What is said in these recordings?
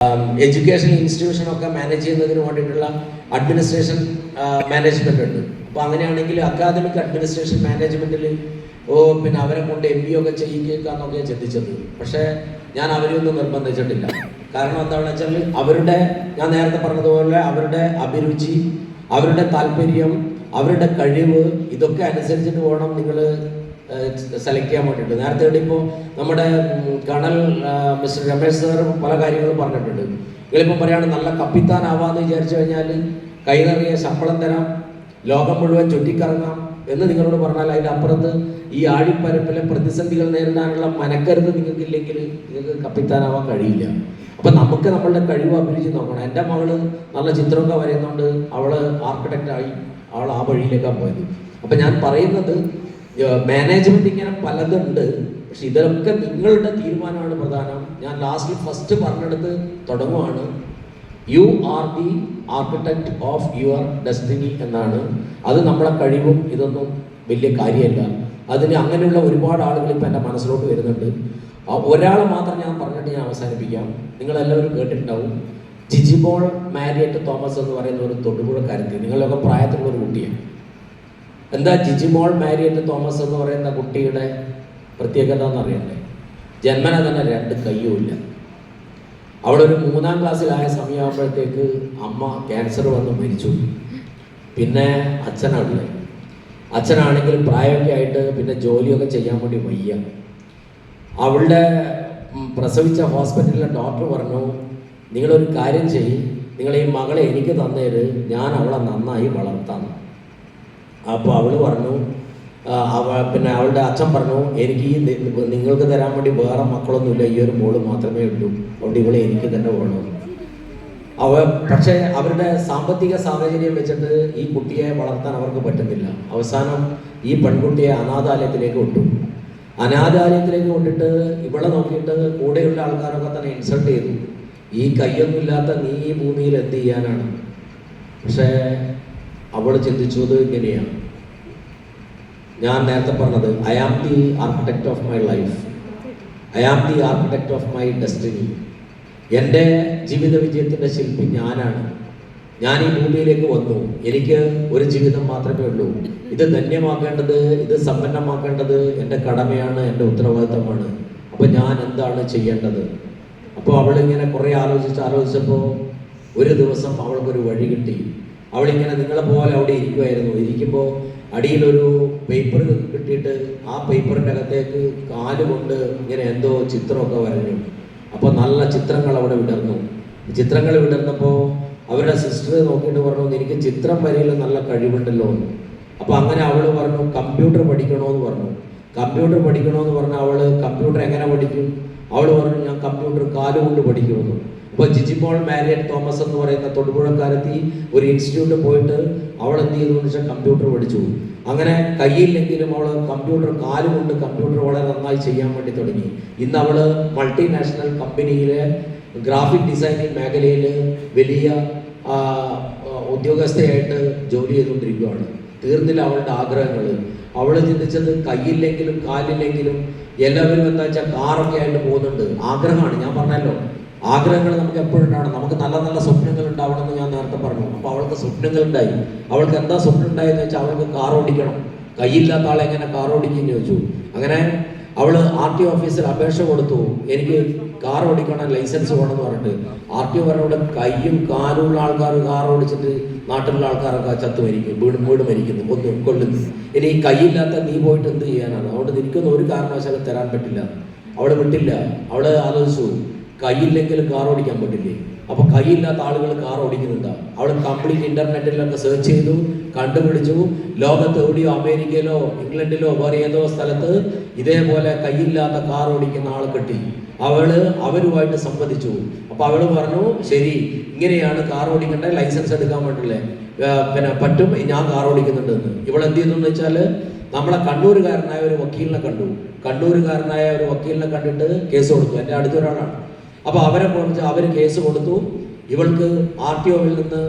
Education ഇൻസ്റ്റിറ്റ്യൂഷനൊക്കെ manage ചെയ്യുന്നതിന് വേണ്ടിയിട്ടുള്ള administration management ഉണ്ട്. അപ്പോൾ അങ്ങനെയാണെങ്കിൽ അക്കാദമിക് അഡ്മിനിസ്ട്രേഷൻ മാനേജ്മെൻറ്റിൽ പിന്നെ അവരെ കൊണ്ട് MBA ഒക്കെ ചെയ്യിക്കാന്നൊക്കെ ചിന്തിച്ചത്. പക്ഷേ ഞാൻ അവരെയൊന്നും നിർബന്ധിച്ചിട്ടില്ല. കാരണം എന്താണെന്ന് വെച്ചാൽ അവരുടെ, ഞാൻ നേരത്തെ പറഞ്ഞതുപോലെ അവരുടെ അഭിരുചി, അവരുടെ താല്പര്യം, അവരുടെ കഴിവ്, ഇതൊക്കെ അനുസരിച്ചിട്ട് വേണം നിങ്ങൾ സെലക്ട് ചെയ്യാൻ വേണ്ടിയിട്ട്. നേരത്തെ ഇവിടെ ഇപ്പോൾ നമ്മുടെ കേണൽ മിസ്റ്റർ രമേശ് സാർ പല കാര്യങ്ങളും പറഞ്ഞിട്ടുണ്ട്. നിങ്ങളിപ്പോൾ പറയുകയാണ് നല്ല കപ്പിത്താനാവാന്ന് വിചാരിച്ചു കഴിഞ്ഞാൽ കൈ നിറയെ ശമ്പളം തരാം, ലോകം മുഴുവൻ ചുറ്റിക്കറങ്ങാം എന്ന് നിങ്ങളോട് പറഞ്ഞാൽ അതിൻ്റെ അപ്പുറത്ത് ഈ ആഴിപ്പരപ്പിലെ പ്രതിസന്ധികൾ നേരിടാനുള്ള മനക്കരുത് നിങ്ങൾക്കില്ലെങ്കിൽ നിങ്ങൾക്ക് കപ്പിത്താനാവാൻ കഴിയില്ല. അപ്പം നമുക്ക് നമ്മളുടെ കഴിവ് അഭിരുചി നോക്കണം. എൻ്റെ മകള് നല്ല ചിത്രമൊക്കെ വരയുന്നുണ്ട്, അവള് ആർക്കിടെക്റ്റായി, അവൾ ആ വഴിയിലേക്കാണ് പോയത്. അപ്പം ഞാൻ പറയുന്നത് മാനേജ്മെന്റ് ഇങ്ങനെ പലതുണ്ട്, പക്ഷെ ഇതൊക്കെ നിങ്ങളുടെ തീരുമാനമാണ് പ്രധാനം. ഞാൻ ഫസ്റ്റ് പറഞ്ഞെടുത്ത് തുടങ്ങുവാണ്, you are the architect of your destiny എന്നാണ്. അത് നമ്മളെ കഴിവും ഇതൊന്നും വലിയ കാര്യമല്ല. അതിന് അങ്ങനെയുള്ള ഒരുപാട് ആളുകൾ ഇപ്പം എൻ്റെ മനസ്സിലോട്ട് വരുന്നുണ്ട്. ഒരാളെ മാത്രം ഞാൻ പറഞ്ഞിട്ട് ഞാൻ അവസാനിപ്പിക്കാം. നിങ്ങളെല്ലാവരും കേട്ടിട്ടുണ്ടാവും, ജിജിമോൾ മാരിയറ്റ് തോമസ് എന്ന് പറയുന്ന ഒരു തൊടുപുഴക്കാരത്തി, നിങ്ങളൊക്കെ പ്രായത്തിലുള്ള ഒരു കുട്ടിയാണ്. എന്താ ജിജിമോൾ മാരിയറ്റ് തോമസ് എന്ന് പറയുന്ന കുട്ടിയുടെ പ്രത്യേകത എന്നറിയണ്ടേ? ജന്മന തന്നെ 2 കയ്യുമില്ല. അവളൊരു 3ാം ക്ലാസ്സിലായ സമയമാകുമ്പോഴത്തേക്ക് അമ്മ ക്യാൻസർ വന്ന് മരിച്ചു. പിന്നെ അച്ഛനാണല്ലേ, അച്ഛനാണെങ്കിൽ പ്രായമൊക്കെ ആയിട്ട് പിന്നെ ജോലിയൊക്കെ ചെയ്യാൻ വേണ്ടി വയ്യ. അവളുടെ പ്രസവിച്ച ഹോസ്പിറ്റലിലെ ഡോക്ടർ പറഞ്ഞു, നിങ്ങളൊരു കാര്യം ചെയ്യും, നിങ്ങൾ ഈ മകളെ എനിക്ക് തന്നേര്, ഞാൻ അവളെ നന്നായി വളർത്താം. അപ്പോൾ അവൾ പറഞ്ഞു, പിന്നെ അവളുടെ അച്ഛൻ പറഞ്ഞു, എനിക്ക് ഈ നിങ്ങൾക്ക് തരാൻ വേണ്ടി വേറെ മക്കളൊന്നുമില്ല, ഈ ഒരു മോള് മാത്രമേ ഉള്ളൂ, അതുകൊണ്ട് ഇവളെ എനിക്ക് തന്നെ വേണം. പക്ഷേ അവരുടെ സാമ്പത്തിക സാഹചര്യം വെച്ചിട്ട് ഈ കുട്ടിയെ വളർത്താൻ അവർക്ക് പറ്റുന്നില്ല. അവസാനം ഈ പെൺകുട്ടിയെ അനാഥാലയത്തിലേക്ക് വിട്ടു. അനാഥാലയത്തിലേക്ക് വിട്ടിട്ട് ഇവളെ നോക്കിയിട്ട് കൂടെയുള്ള ആൾക്കാരൊക്കെ തന്നെ ഇൻസൾട്ട് ചെയ്തു, ഈ കയ്യൊന്നുമില്ലാത്ത നീ ഈ ഭൂമിയിൽ എന്ത് ചെയ്യാനാണ്? പക്ഷേ അവൾ ചിന്തിച്ചത് ഇങ്ങനെയാണ്, ഞാൻ നേരത്തെ പറഞ്ഞത്, I am the architect of my life, I am the architect of my destiny. എൻ്റെ ജീവിത വിജയത്തിൻ്റെ ശില്പി ഞാനാണ്. ഞാൻ ഈ ഭൂമിയിലേക്ക് വന്നു, എനിക്ക് ഒരു ജീവിതം മാത്രമേ ഉള്ളൂ. ഇത് ധന്യമാക്കേണ്ടത്, ഇത് സമ്പന്നമാക്കേണ്ടത് എൻ്റെ കടമയാണ്, എൻ്റെ ഉത്തരവാദിത്തമാണ്. അപ്പോൾ ഞാൻ എന്താണ് ചെയ്യേണ്ടത്? അപ്പോൾ അവളിങ്ങനെ കുറേ ആലോചിച്ചപ്പോൾ ഒരു ദിവസം അവൾക്കൊരു വഴി കിട്ടി. അവളിങ്ങനെ നിങ്ങളെ പോലെ അവിടെ ഇരിക്കുമായിരുന്നു. ഇരിക്കുമ്പോൾ അടിയിലൊരു പേപ്പർ കിട്ടിയിട്ട് ആ പേപ്പറിൻ്റെ അകത്തേക്ക് കാലുകൊണ്ട് ഇങ്ങനെ എന്തോ ചിത്രമൊക്കെ വരഞ്ഞു. അപ്പോൾ നല്ല ചിത്രങ്ങൾ അവിടെ വിടർന്നു. ചിത്രങ്ങൾ വിടർന്നപ്പോൾ അവരുടെ സിസ്റ്റർ നോക്കിയിട്ട് പറഞ്ഞു, എനിക്ക് ചിത്രം വരയിൽ നല്ല കഴിവുണ്ടല്ലോ എന്ന്. അപ്പോൾ അങ്ങനെ അവൾ പറഞ്ഞു, കമ്പ്യൂട്ടർ പഠിക്കണമെന്ന് പറഞ്ഞു. കമ്പ്യൂട്ടർ പഠിക്കണമെന്ന് പറഞ്ഞാൽ അവൾ കമ്പ്യൂട്ടർ എങ്ങനെ പഠിക്കും? അവൾ പറഞ്ഞു, ഞാൻ കമ്പ്യൂട്ടർ കാലുകൊണ്ട് പഠിക്കുമെന്ന്. ഇപ്പോൾ ജിജിമോൾ മാരിയറ്റ് തോമസ് എന്ന് പറയുന്ന തൊടുപുഴക്കാരത്തി ഒരു ഇൻസ്റ്റിറ്റ്യൂട്ടിൽ പോയിട്ട് അവൾ എന്ത് ചെയ്തു എന്ന് വെച്ചാൽ കമ്പ്യൂട്ടർ പഠിച്ചു. അങ്ങനെ കയ്യില്ലെങ്കിലും അവൾ കമ്പ്യൂട്ടർ കാലുകൊണ്ട് കമ്പ്യൂട്ടർ വളരെ നന്നായി ചെയ്യാൻ വേണ്ടി തുടങ്ങി. ഇന്ന് അവൾ മൾട്ടിനാഷണൽ കമ്പനിയിലെ ഗ്രാഫിക് ഡിസൈനിങ് മേഖലയിൽ വലിയ ഉദ്യോഗസ്ഥയായിട്ട് ജോലി ചെയ്തുകൊണ്ടിരിക്കുകയാണ്. തീർന്നില്ല അവളുടെ ആഗ്രഹങ്ങൾ. അവൾ ചിന്തിച്ചത് കയ്യില്ലെങ്കിലും കാലില്ലെങ്കിലും എല്ലാവരും എന്താ വെച്ചാൽ കാറൊക്കെ ആയിട്ട് പോകുന്നുണ്ട്. ആഗ്രഹമാണ്, ഞാൻ പറഞ്ഞല്ലോ, ആഗ്രഹങ്ങൾ നമുക്ക് എപ്പോഴും ഉണ്ടാവണം. നമുക്ക് നല്ല നല്ല സ്വപ്നങ്ങൾ ഉണ്ടാവണം എന്ന് ഞാൻ നേരത്തെ പറഞ്ഞു. അപ്പോൾ അവൾക്ക് സ്വപ്നങ്ങൾ ഉണ്ടായി. അവൾക്ക് എന്താ സ്വപ്നം ഉണ്ടായെന്ന് വെച്ചാൽ അവൾക്ക് കാർ ഓടിക്കണം. കയ്യില്ലാത്ത ആളെ എങ്ങനെ കാർ ഓടിക്കുമെന്ന് ചോദിച്ചു. അങ്ങനെ അവൾ RTO ഓഫീസിൽ അപേക്ഷ കൊടുത്തു, എനിക്ക് കാർ ഓടിക്കണം, ലൈസൻസ് വേണമെന്ന് പറഞ്ഞിട്ട്. RTO പറഞ്ഞവിടെ കയ്യും കാലുമുള്ള ആൾക്കാർ കാർ ഓടിച്ചിട്ട് നാട്ടിലുള്ള ആൾക്കാരൊക്കെ ചത്തു മരിക്കും, വീട് മരിക്കുന്നു, കൊല്ലുന്നു. ഇനി ഈ കയ്യില്ലാത്ത നീ പോയിട്ട് എന്ത് ചെയ്യാനാണ്? അതുകൊണ്ട് നിനക്കൊന്നും ഒരു കാരണവശാലും തരാൻ പറ്റില്ല. അവൾ വിട്ടില്ല. അവൾ ആലോചിച്ചു, കയ്യില്ലെങ്കിലും കാർ ഓടിക്കാൻ പറ്റില്ലേ? അപ്പോൾ കയ്യില്ലാത്ത ആളുകൾ കാർ ഓടിക്കുന്നുണ്ടാ. അവൾ കംപ്ലീറ്റ് ഇന്റർനെറ്റിലൊക്കെ സെർച്ച് ചെയ്തു, കണ്ടുപിടിച്ചു. ലോകത്ത് എവിടെയോ അമേരിക്കയിലോ ഇംഗ്ലണ്ടിലോ വേറെ ഏതോ സ്ഥലത്ത് ഇതേപോലെ കയ്യില്ലാത്ത കാർ ഓടിക്കുന്ന ആളെ കിട്ടി. അവരുമായിട്ട് സംവദിച്ചു. അപ്പോൾ അവൾ പറഞ്ഞു, ശരി, ഇങ്ങനെയാണ് കാർ ഓടിക്കേണ്ടത്, ലൈസൻസ് എടുക്കാൻ വേണ്ടിയില്ലേ, പിന്നെ പറ്റും, ഞാൻ കാർ ഓടിക്കുന്നുണ്ടെന്ന്. ഇവൾ എന്ത് ചെയ്തു എന്ന് വെച്ചാൽ നമ്മളെ കണ്ണൂരുകാരനായ ഒരു വക്കീലിനെ കണ്ടു. കണ്ണൂരുകാരനായ ഒരു വക്കീലിനെ കണ്ടിട്ട് കേസ് കൊടുത്തു. എൻ്റെ അടുത്തൊരാളാണ്. അപ്പോൾ അവരെ കുറിച്ച് അവർ കേസ് കൊടുത്തു. ഇവൾക്ക് RTOയിൽ നിന്ന്,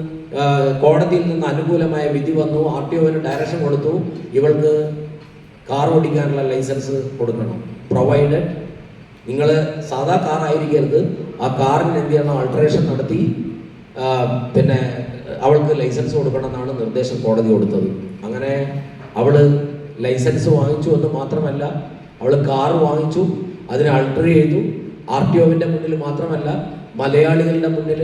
കോടതിയിൽ നിന്ന് അനുകൂലമായ വിധി വന്നു. RTOന് ഡയറക്ഷൻ കൊടുത്തു, ഇവൾക്ക് കാർ ഓടിക്കാനുള്ള ലൈസൻസ് കൊടുക്കണം, പ്രൊവൈഡഡ് നിങ്ങൾ സാധാ കാറായിരിക്കരുത്, ആ കാറിന് എന്ത് ചെയ്യണം, ആൾട്ടറേഷൻ നടത്തി പിന്നെ അവൾക്ക് ലൈസൻസ് കൊടുക്കണം എന്നാണ് നിർദ്ദേശം കോടതി കൊടുത്തത്. അങ്ങനെ അവള് ലൈസൻസ് വാങ്ങിച്ചു എന്ന് മാത്രമല്ല, അവൾ കാർ വാങ്ങിച്ചു, അതിന് ആൾട്ടർ ചെയ്തു. RTOവിൻ്റെ മുന്നിൽ മാത്രമല്ല, മലയാളികളുടെ മുന്നിൽ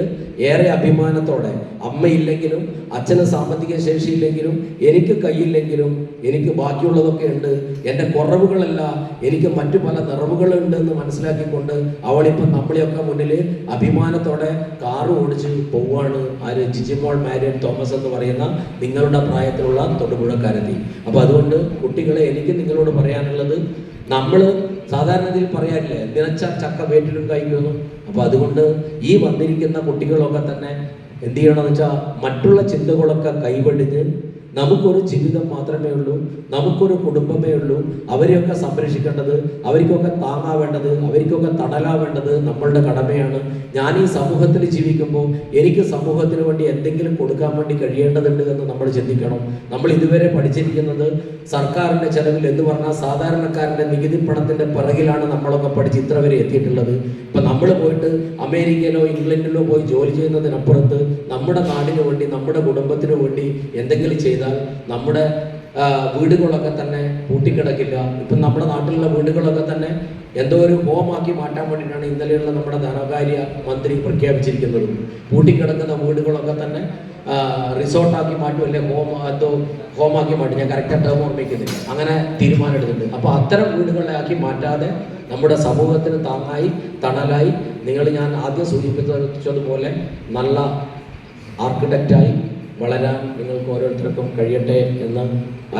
ഏറെ അഭിമാനത്തോടെ, അമ്മയില്ലെങ്കിലും അച്ഛന് സാമ്പത്തിക ശേഷിയില്ലെങ്കിലും എനിക്ക് കയ്യില്ലെങ്കിലും എനിക്ക് ബാക്കിയുള്ളതൊക്കെ ഉണ്ട്, എൻ്റെ കുറവുകളല്ല, എനിക്ക് മറ്റു പല നിറവുകളുണ്ട് എന്ന് മനസ്സിലാക്കിക്കൊണ്ട് അവളിപ്പം നമ്മളെയൊക്കെ മുന്നിൽ അഭിമാനത്തോടെ കാറ് ഓടിച്ച് പോവുകയാണ്. ആര്? ജിജിമോൾ മാരിയൻ തോമസ് എന്ന് പറയുന്ന നിങ്ങളുടെ പ്രായത്തിലുള്ള തൊടുപുഴക്കാരെത്തി. അപ്പോൾ അതുകൊണ്ട് കുട്ടികളെ, എനിക്ക് നിങ്ങളോട് പറയാനുള്ളത്, നമ്മൾ സാധാരണയിൽ പറയാറില്ലേ, നിറച്ച ചക്ക വേട്ടിലും കഴിക്കുന്നു. അപ്പോൾ അതുകൊണ്ട് ഈ വന്നിരിക്കുന്ന കുട്ടികളൊക്കെ തന്നെ എന്ത് ചെയ്യണമെന്ന് വെച്ചാൽ, മറ്റുള്ള ചിന്തകളൊക്കെ കൈവെടിഞ്ഞ് നമുക്കൊരു ജീവിതം മാത്രമേ ഉള്ളൂ, നമുക്കൊരു കുടുംബമേ ഉള്ളൂ. അവരെയൊക്കെ സംരക്ഷിക്കേണ്ടത്, അവർക്കൊക്കെ താങ്ങാവേണ്ടത്, അവർക്കൊക്കെ തണലാവേണ്ടത് നമ്മളുടെ കടമയാണ്. ഞാൻ ഈ സമൂഹത്തിൽ ജീവിക്കുമ്പോൾ എനിക്ക് സമൂഹത്തിന് വേണ്ടി എന്തെങ്കിലും കൊടുക്കാൻ വേണ്ടി കഴിയേണ്ടതുണ്ട് എന്ന് നമ്മൾ ചിന്തിക്കണം. നമ്മൾ ഇതുവരെ പഠിച്ചിരിക്കുന്നത് സർക്കാരിൻ്റെ ചെലവിൽ എന്ന് പറഞ്ഞാൽ സാധാരണക്കാരൻ്റെ നികുതി പണത്തിൻ്റെ പിറകിലാണ് നമ്മളൊക്കെ പഠിച്ച് ഇത്ര വരെ എത്തിയിട്ടുള്ളത്. ഇപ്പം നമ്മൾ പോയിട്ട് അമേരിക്കയിലോ ഇംഗ്ലണ്ടിലോ പോയി ജോലി ചെയ്യുന്നതിനപ്പുറത്ത് നമ്മുടെ നാടിന് വേണ്ടി, നമ്മുടെ കുടുംബത്തിന് വേണ്ടി എന്തെങ്കിലും ചെയ്താൽ നമ്മുടെ വീടുകളൊക്കെ തന്നെ പൂട്ടിക്കിടക്കില്ല. ഇപ്പം നമ്മുടെ നാട്ടിലുള്ള വീടുകളൊക്കെ തന്നെ എന്തോ ഒരു ഹോമാക്കി മാറ്റാൻ വേണ്ടിയിട്ടാണ് ഇന്നലെയുള്ള നമ്മുടെ ധനകാര്യ മന്ത്രി പ്രഖ്യാപിച്ചിരിക്കുന്നത്. പൂട്ടിക്കിടക്കുന്ന വീടുകളൊക്കെ തന്നെ റിസോർട്ടാക്കി മാറ്റും, അല്ലെ ഹോമാക്കി മാറ്റും, ഞാൻ കറക്റ്റ് ടേം ഓർമ്മിക്കുന്നില്ല, അങ്ങനെ തീരുമാനം എടുത്തിട്ടുണ്ട്. അപ്പോൾ അത്തരം വീടുകളെ ആക്കി മാറ്റാതെ നമ്മുടെ സമൂഹത്തിന് താങ്ങായി തണലായി ഞാൻ ആദ്യം സൂചിപ്പിച്ചതുപോലെ നല്ല ആർക്കിടെക്റ്റായി വളരാൻ നിങ്ങൾക്ക് ഓരോരുത്തർക്കും കഴിയട്ടെ എന്ന്